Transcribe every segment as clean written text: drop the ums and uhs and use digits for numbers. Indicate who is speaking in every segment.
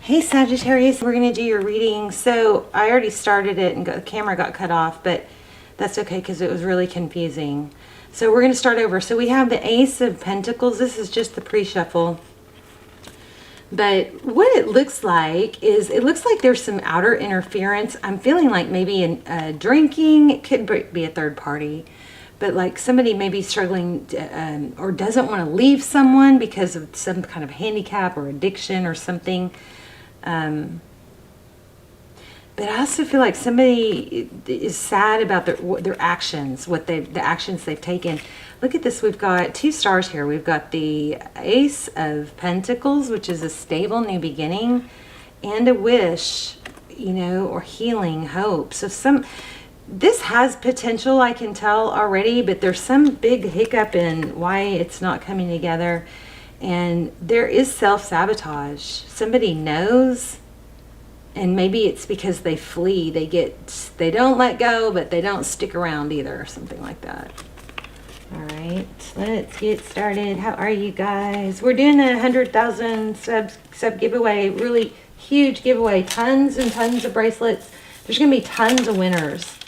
Speaker 1: Hey Sagittarius, we're going to do your reading. So I already started it and the camera got cut off, but that's okay because it was really confusing. So we're going to start over. So we have the Ace of Pentacles. This is just the pre-shuffle. But what it looks like is, it looks like there's some outer interference. I'm feeling like maybe in drinking, it could be a third party. But like somebody may be struggling to, or doesn't want to leave someone because of some kind of handicap or addiction or something. But I also feel like somebody is sad about their actions, the actions they've taken. Look at this. We've got 2 stars here. We've got the Ace of Pentacles, which is a stable new beginning, and a wish, you know, or healing, hope. So this has potential, I can tell already, but there's some big hiccup in why it's not coming together. And there is self-sabotage. Somebody knows, and maybe it's because they flee. They don't let go, but they don't stick around either, or something like that. All right, let's get started. How are you guys? We're doing a 100,000 sub giveaway, really huge giveaway, tons and tons of bracelets. There's gonna be tons of winners.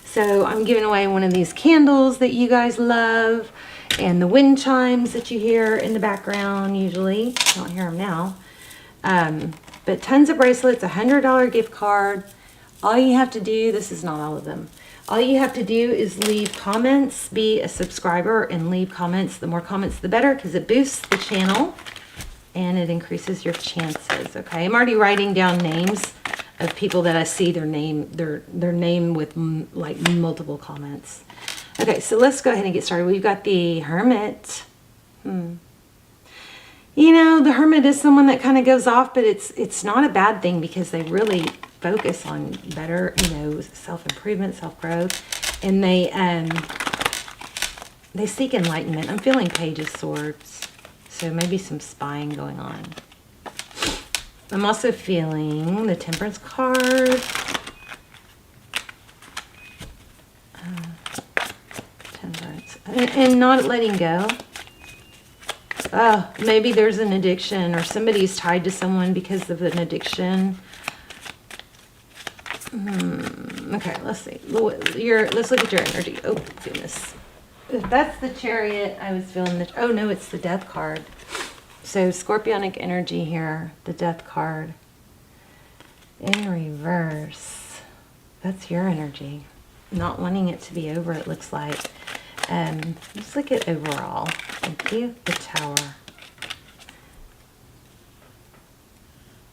Speaker 1: So I'm giving away one of these candles that you guys love, and the wind chimes that you hear in the background usually. I don't hear them now. But tons of bracelets, a $100 gift card. All you have to do, this is not all of them. All you have to do is leave comments, be a subscriber, and leave comments. The more comments, the better, because it boosts the channel and it increases your chances. Okay, I'm already writing down names of people that I see their name with like multiple comments. Okay, so let's go ahead and get started. We've got the Hermit. You know, the Hermit is someone that kind of goes off, but it's not a bad thing because they really focus on better, you know, self-improvement, self-growth, and they seek enlightenment. I'm feeling Page of Swords, so maybe some spying going on. I'm also feeling the Temperance card. Temperance. And not letting go. Oh, maybe there's an addiction, or somebody's tied to someone because of an addiction. Okay, let's see. Let's look at your energy. Oh, goodness. If that's the Chariot, I was feeling oh, no, it's the Death card. So Scorpionic energy here, the Death card. In reverse. That's your energy. Not wanting it to be over, it looks like. Let's look at overall. Thank you. The Tower.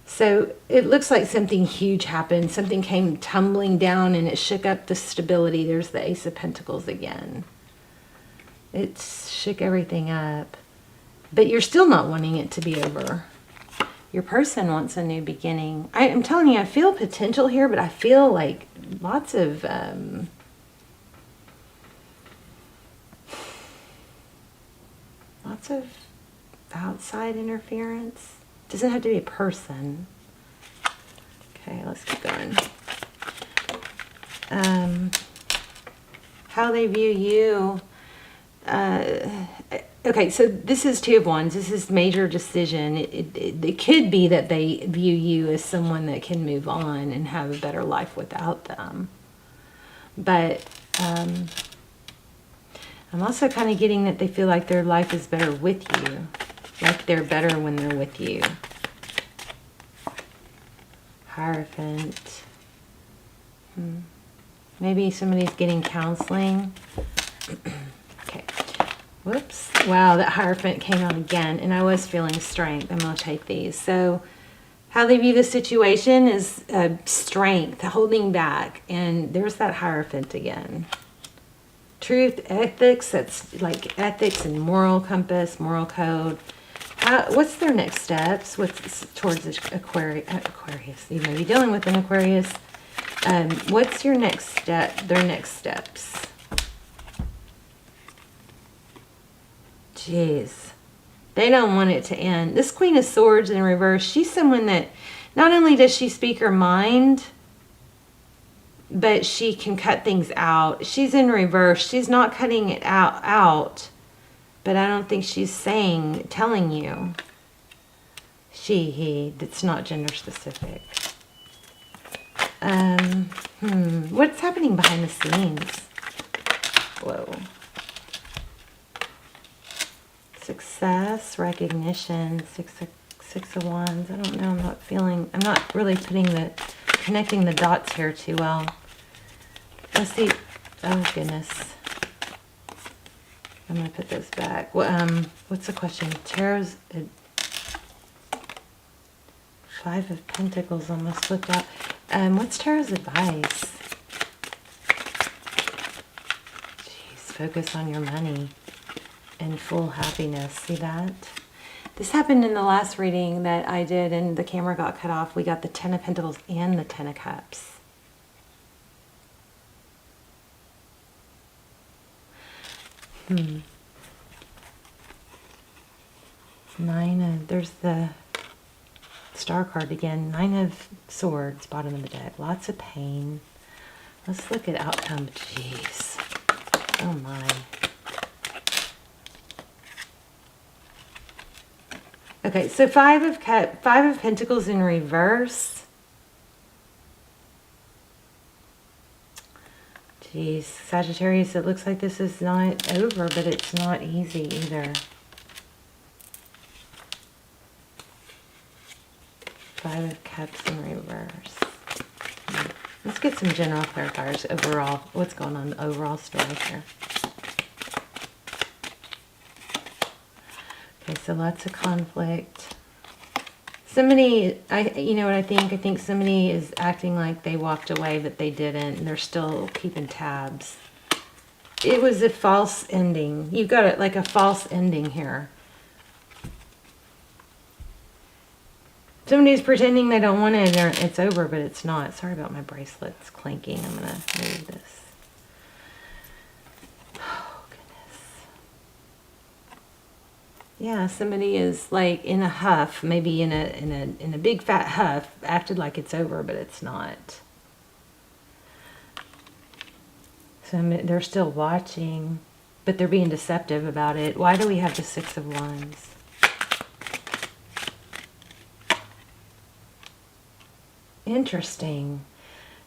Speaker 1: So it looks like something huge happened. Something came tumbling down and it shook up the stability. There's the Ace of Pentacles again. It shook everything up. But you're still not wanting it to be over. Your person wants a new beginning. I'm telling you, I feel potential here, but I feel like lots of outside interference. Doesn't have to be a person. Okay, let's keep going. How they view you. Okay, so this is 2 of Wands. This is major decision. It could be that they view you as someone that can move on and have a better life without them. But I'm also kind of getting that they feel like their life is better with you. Like they're better when they're with you. Hierophant. Maybe somebody's getting counseling. Okay. Whoops. Wow, that Hierophant came out again. And I was feeling strength. I'm going to take these. So how they view the situation is strength, holding back. And there's that Hierophant again. Truth, ethics, that's like ethics and moral compass, moral code. What's their next steps? What's towards Aquarius? You may be dealing with an Aquarius. What's your next step? Their next steps. Jeez. They don't want it to end. This Queen of Swords in reverse, she's someone that not only does she speak her mind, but she can cut things out. She's in reverse. She's not cutting it out, but I don't think she's telling you. she, he. That's not gender specific. What's happening behind the scenes? Whoa. Success, recognition, six of wands. I don't know. I'm not really connecting the dots here too well. Let's see. Oh goodness. I'm gonna put this back. What's the question? Tarot's Five of Pentacles almost flipped out. What's Tarot's advice? Jeez, focus on your money and full happiness. See that? This happened in the last reading that I did and the camera got cut off. We got the Ten of Pentacles and the Ten of Cups. There's the Star card again. Nine of Swords, bottom of the deck. Lots of pain. Let's look at outcome. Jeez. Oh my. Okay, so Five of Pentacles in reverse. Jeez, Sagittarius, it looks like this is not over, but it's not easy either. Five of Cups in reverse. Let's get some general clarifiers overall. What's going on, the overall story here. Okay, so lots of conflict. Somebody, you know what I think? I think somebody is acting like they walked away, but they didn't, and they're still keeping tabs. It was a false ending. You've got it like a false ending here. Somebody's pretending they don't want it, or it's over, but it's not. Sorry about my bracelets clanking. I'm going to move this. Oh, goodness. Yeah, somebody is like in a huff, maybe in a big fat huff, acted like it's over, but it's not. So they're still watching, but they're being deceptive about it. Why do we have the Six of Wands? Interesting.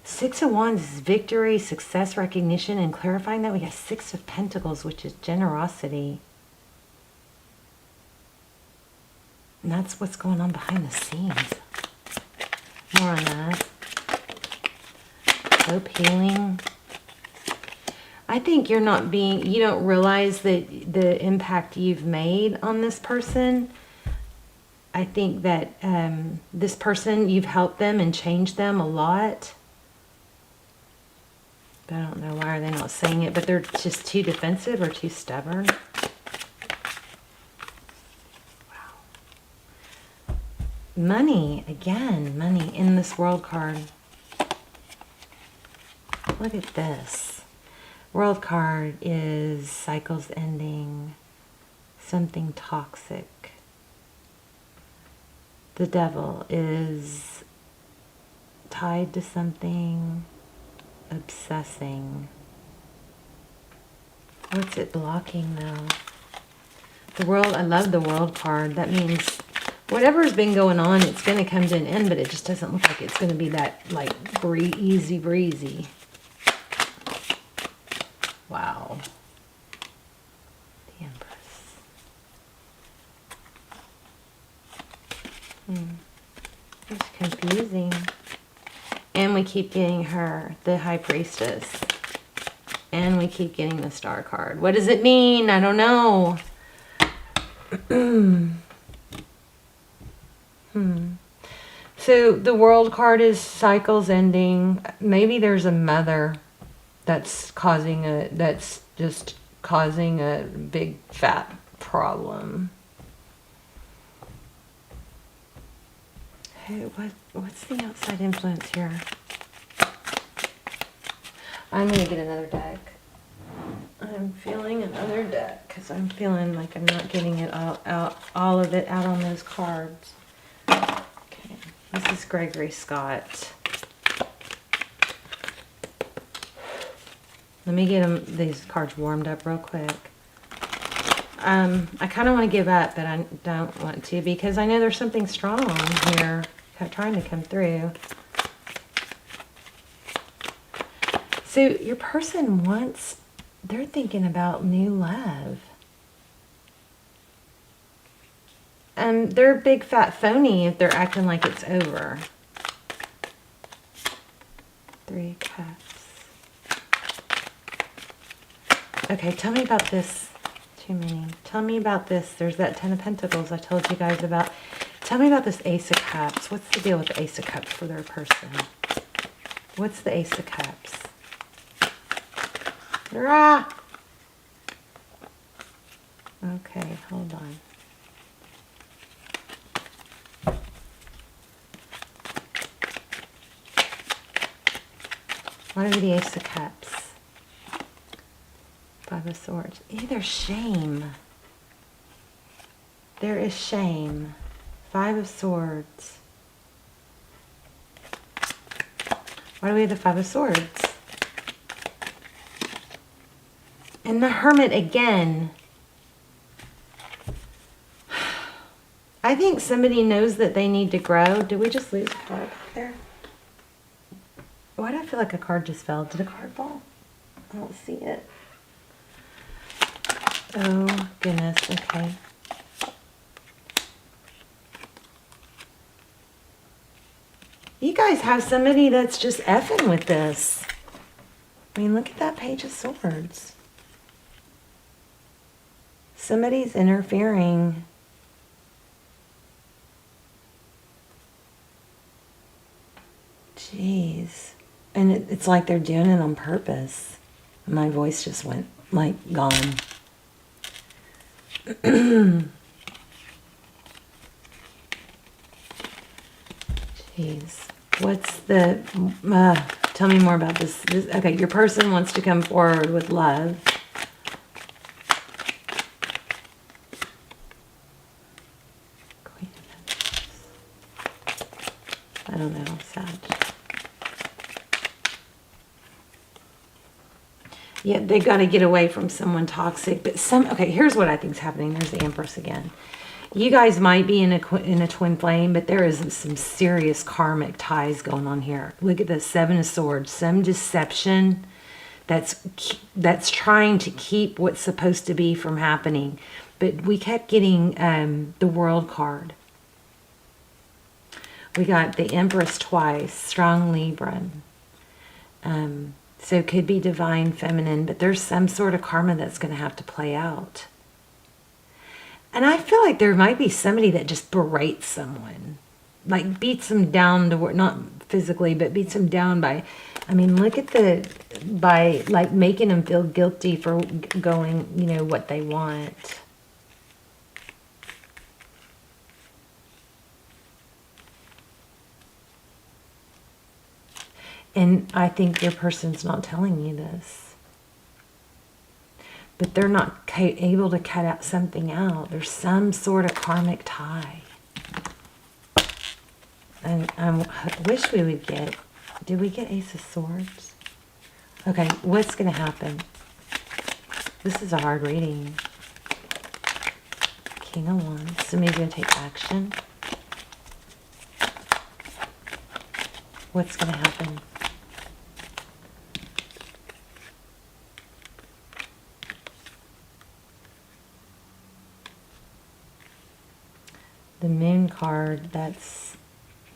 Speaker 1: Six of Wands is victory, success, recognition, and clarifying that we got Six of Pentacles, which is generosity. And that's what's going on behind the scenes. More on that. Hope, healing. I think you don't realize that the impact you've made on this person. I think that this person, you've helped them and changed them a lot. But I don't know, why are they not saying it? But they're just too defensive or too stubborn. Wow. Money, again, money in this World card. Look at this. World card is cycles ending, something toxic. The Devil is tied to something, obsessing. What's it blocking though? The World, I love the World card. That means whatever's been going on, it's going to come to an end, but it just doesn't look like it's going to be that like easy breezy. Wow. The Empress. It's confusing. And we keep getting her, the High Priestess. And we keep getting the Star card. What does it mean? I don't know. So the World card is cycles ending. Maybe there's a mother that's just causing a big fat problem. Hey, what's the outside influence here? I'm going to get another deck. I'm feeling another deck because I'm feeling like I'm not getting it all of it out on those cards. Okay, this is Gregory Scott. Let me get these cards warmed up real quick. I kind of want to give up, but I don't want to because I know there's something strong here trying to come through. So your person they're thinking about new love. They're a big fat phony if they're acting like it's over. 3 Cups. Okay, tell me about this. Too many. Tell me about this. There's that 10 of Pentacles I told you guys about. Tell me about this Ace of Cups. What's the deal with the Ace of Cups for their person? What's the Ace of Cups? Rah! Okay, hold on. What are the Ace of Cups? 5 of Swords. There's shame. There is shame. 5 of Swords. Why do we have the 5 of Swords? And the Hermit again. I think somebody knows that they need to grow. Did we just lose a card there? Why do I feel like a card just fell? Did a card fall? I don't see it. Oh, goodness. Okay. You guys have somebody that's just effing with this. I mean, look at that Page of Swords. Somebody's interfering. Jeez. And it's like they're doing it on purpose. My voice just went, like, gone. Jeez. What's the... tell me more about this. Okay, your person wants to come forward with love. Queen of Pentacles. I don't know. Sad. Yeah, they got to get away from someone toxic. But okay, here's what I think is happening. There's the Empress again. You guys might be in a twin flame, but there is some serious karmic ties going on here. Look at the 7 of Swords. Some deception that's trying to keep what's supposed to be from happening. But we kept getting the World card. We got the Empress twice. Strong Libra. So it could be divine feminine, but there's some sort of karma that's going to have to play out. And I feel like there might be somebody that just berates someone. Like beats them down to work, not physically, but beats them down by, I mean, look at by like making them feel guilty for going, you know, what they want. And I think your person's not telling you this. But they're not able to cut out something out. There's some sort of karmic tie. And I wish we would get... Did we get Ace of Swords? Okay, what's going to happen? This is a hard reading. King of Wands. Somebody's going to take action. What's going to happen? The Moon card, that's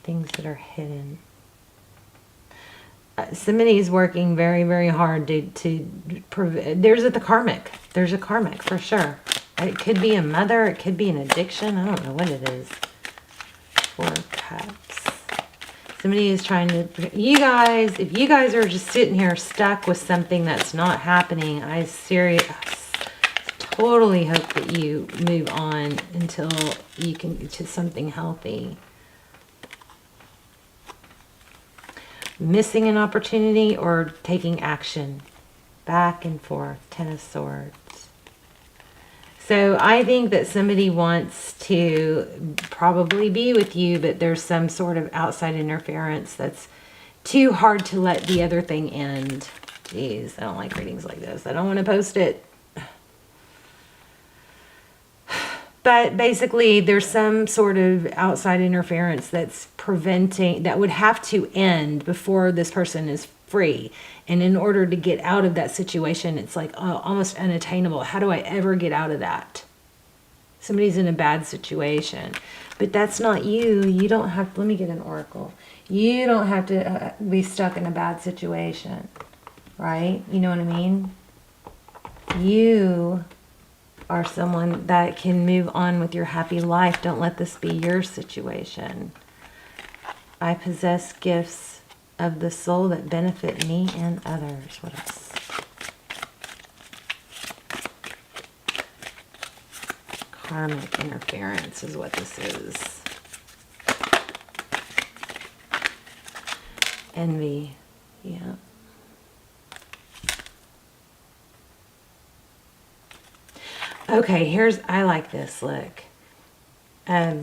Speaker 1: things that are hidden. Somebody's working very, very hard to there's the karmic. There's a karmic for sure. It could be a mother. It could be an addiction. I don't know what it is. 4 Cups. Somebody is trying to... You guys, if you guys are just sitting here stuck with something that's not happening, I totally hope that you move on until you can get to something healthy. Missing an opportunity or taking action. Back and forth. 10 of Swords. So I think that somebody wants to probably be with you, but there's some sort of outside interference that's too hard to let the other thing end. Jeez, I don't like readings like this. I don't want to post it. But basically, there's some sort of outside interference that's preventing, that would have to end before this person is free. And in order to get out of that situation, it's like almost unattainable. How do I ever get out of that? Somebody's in a bad situation. But that's not you. You don't have, let me get an oracle. You don't have to be stuck in a bad situation, right? You know what I mean? You are someone that can move on with your happy life. Don't let this be your situation. I possess gifts of the soul that benefit me and others. What else? Karmic interference is what this is. Envy. Yeah. Okay, I like this, look. I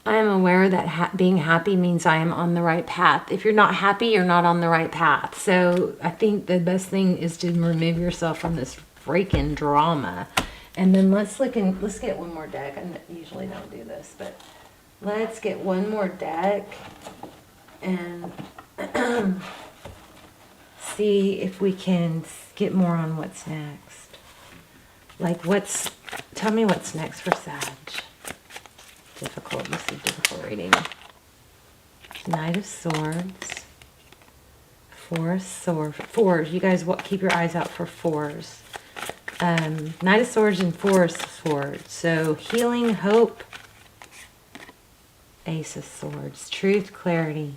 Speaker 1: am aware that being happy means I am on the right path. If you're not happy, you're not on the right path. So I think the best thing is to remove yourself from this freaking drama. And then let's get one more deck. I usually don't do this, but let's get one more deck and see if we can get more on what's next. Like tell me what's next for Sag. Difficult, this is a difficult reading. Knight of Swords. Fours. You guys keep your eyes out for fours. Knight of Swords and Four of Swords. So healing, hope. Ace of Swords. Truth, clarity.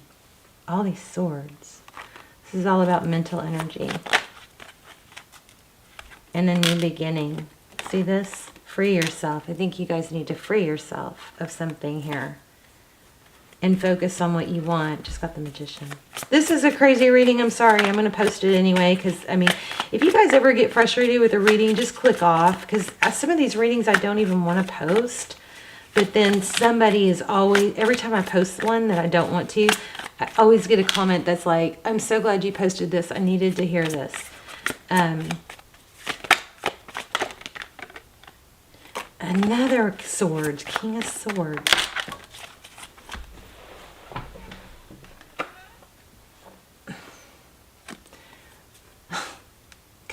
Speaker 1: All these swords. This is all about mental energy. And a new beginning. See this? Free yourself. I think you guys need to free yourself of something here. And focus on what you want. Just got the Magician. This is a crazy reading. I'm sorry. I'm going to post it anyway. Because, I mean, if you guys ever get frustrated with a reading, just click off. Because some of these readings I don't even want to post. But then somebody is always, every time I post one that I don't want to, I always get a comment that's like, I'm so glad you posted this. I needed to hear this. Another sword. King of Swords.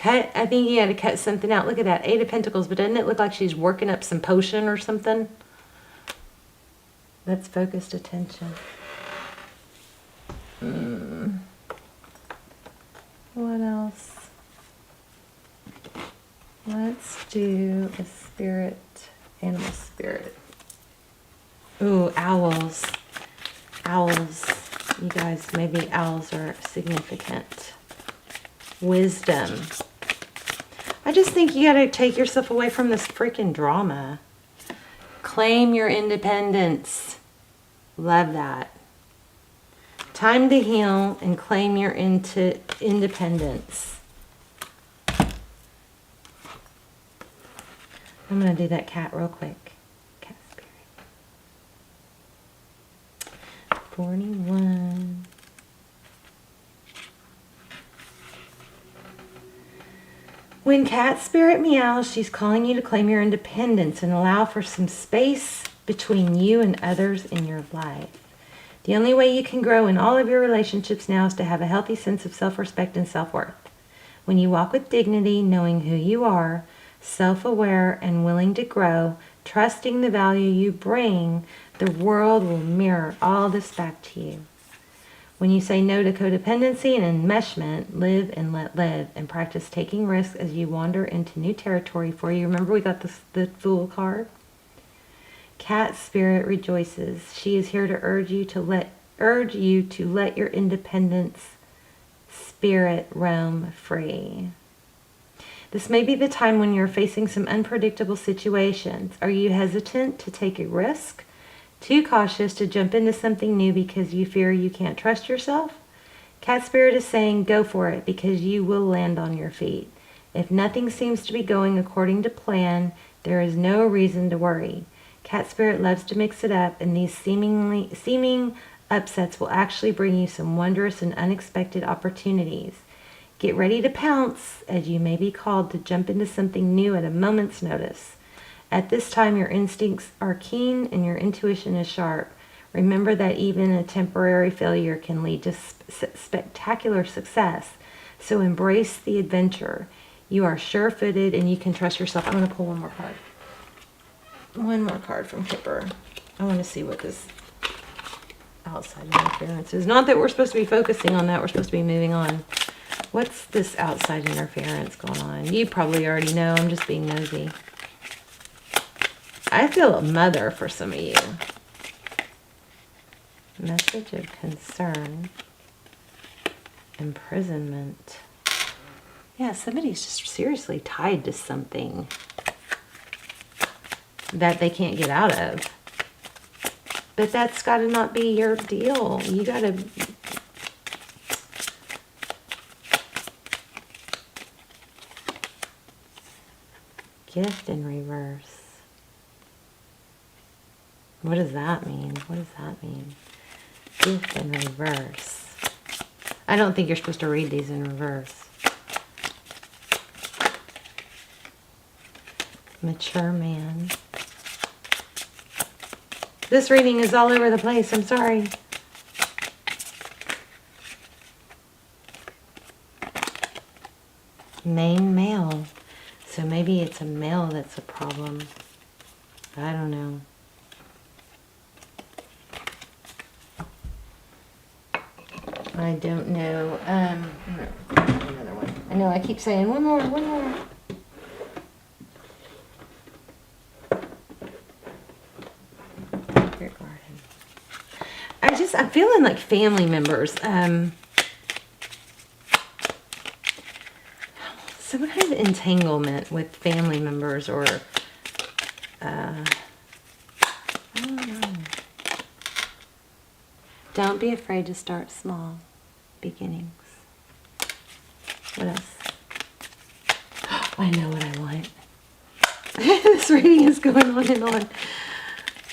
Speaker 1: I think you had to cut something out. Look at that. 8 of Pentacles. But doesn't it look like she's working up some potion or something? That's focused attention. What else? Let's do a spirit. Animal spirit. Ooh, owls. Owls. You guys, maybe owls are significant. Wisdom. I just think you gotta take yourself away from this freaking drama. Claim your independence. Love that. Time to heal and claim your independence. I'm gonna do that cat real quick. Cat spirit. 41. When cat spirit meows, she's calling you to claim your independence and allow for some space between you and others in your life. The only way you can grow in all of your relationships now is to have a healthy sense of self-respect and self-worth. When you walk with dignity, knowing who you are, self-aware and willing to grow, trusting the value you bring, the world will mirror all this back to you. When you say no to codependency and enmeshment, live and let live, and practice taking risks as you wander into new territory for you. Remember we got the Fool card? Cat spirit rejoices. She is here to urge you to let your independence spirit roam free. This may be the time when you're facing some unpredictable situations. Are you hesitant to take a risk? Too cautious to jump into something new because you fear you can't trust yourself? Cat Spirit is saying go for it because you will land on your feet. If nothing seems to be going according to plan, there is no reason to worry. Cat Spirit loves to mix it up, and these seeming upsets will actually bring you some wondrous and unexpected opportunities. Get ready to pounce, as you may be called to jump into something new at a moment's notice. At this time, your instincts are keen and your intuition is sharp. Remember that even a temporary failure can lead to spectacular success. So embrace the adventure. You are sure-footed and you can trust yourself. I'm going to pull one more card. One more card from Kipper. I want to see what this outside interference is. Not that we're supposed to be focusing on that. We're supposed to be moving on. What's this outside interference going on? You probably already know. I'm just being nosy. I feel a mother for some of you. Message of concern. Imprisonment. Yeah, somebody's just seriously tied to something that they can't get out of. But that's got to not be your deal. You got to... Gift in reverse. What does that mean? What does that mean? Gift in reverse. I don't think you're supposed to read these in reverse. Mature man. This reading is all over the place. I'm sorry. Main male. So maybe it's a male that's a problem. I don't know. I don't know. Another one. I know I keep saying one more, one more. Your garden. I'm feeling like family members. Some kind of entanglement with family members or I don't know. Don't be afraid to start small. Beginnings. What else? I know what I want. This reading is going on and on.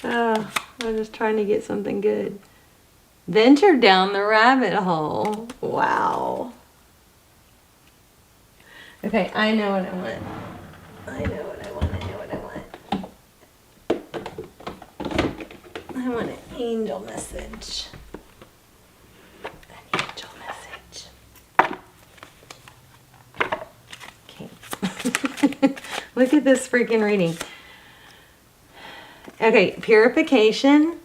Speaker 1: Oh, I'm just trying to get something good. Venture down the rabbit hole. Wow. Okay, I know what I want. I know what I want. I know what I want. I want an angel message. An angel message. Okay. Look at this freaking reading. Okay, purification.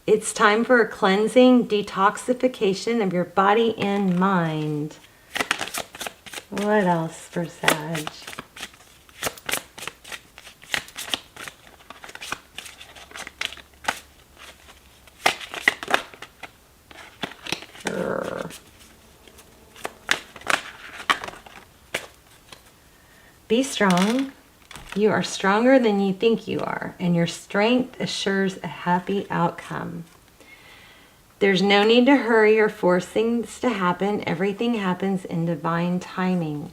Speaker 1: It's time for a cleansing, detoxification of your body and mind. What else for Sag? Be strong. You are stronger than you think you are, and your strength assures a happy outcome. There's no need to hurry or force things to happen. Everything happens in divine timing.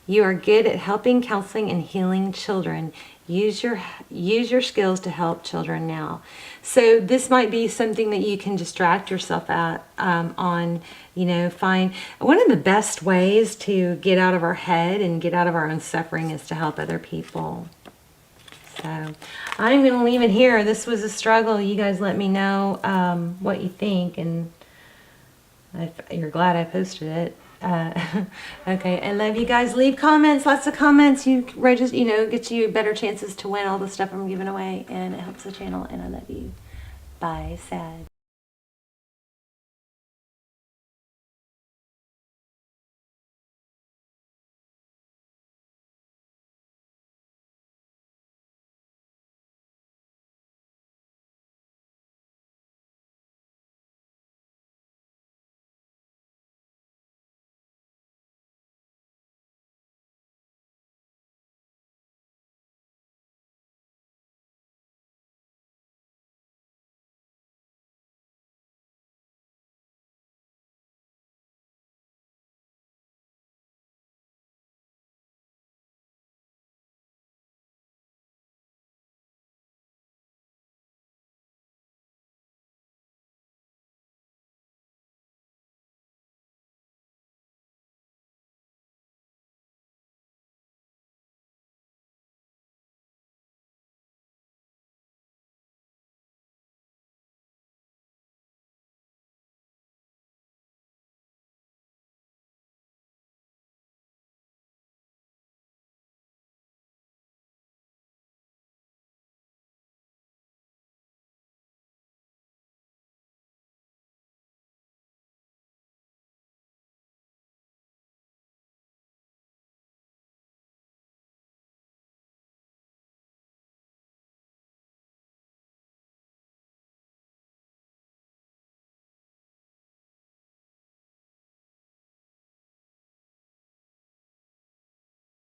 Speaker 1: You are good at helping, counseling, and healing children. Use your skills to help children now. So this might be something that you can distract yourself on, find one of the best ways to get out of our head and get out of our own suffering is to help other people. So I'm going to leave it here. This was a struggle. You guys let me know what you think, and if you're glad I posted it. Okay, I love you guys. Leave comments, lots of comments. You register, gets you better chances to win all the stuff I'm giving away, and it helps the channel. And I love you. Bye, Sad.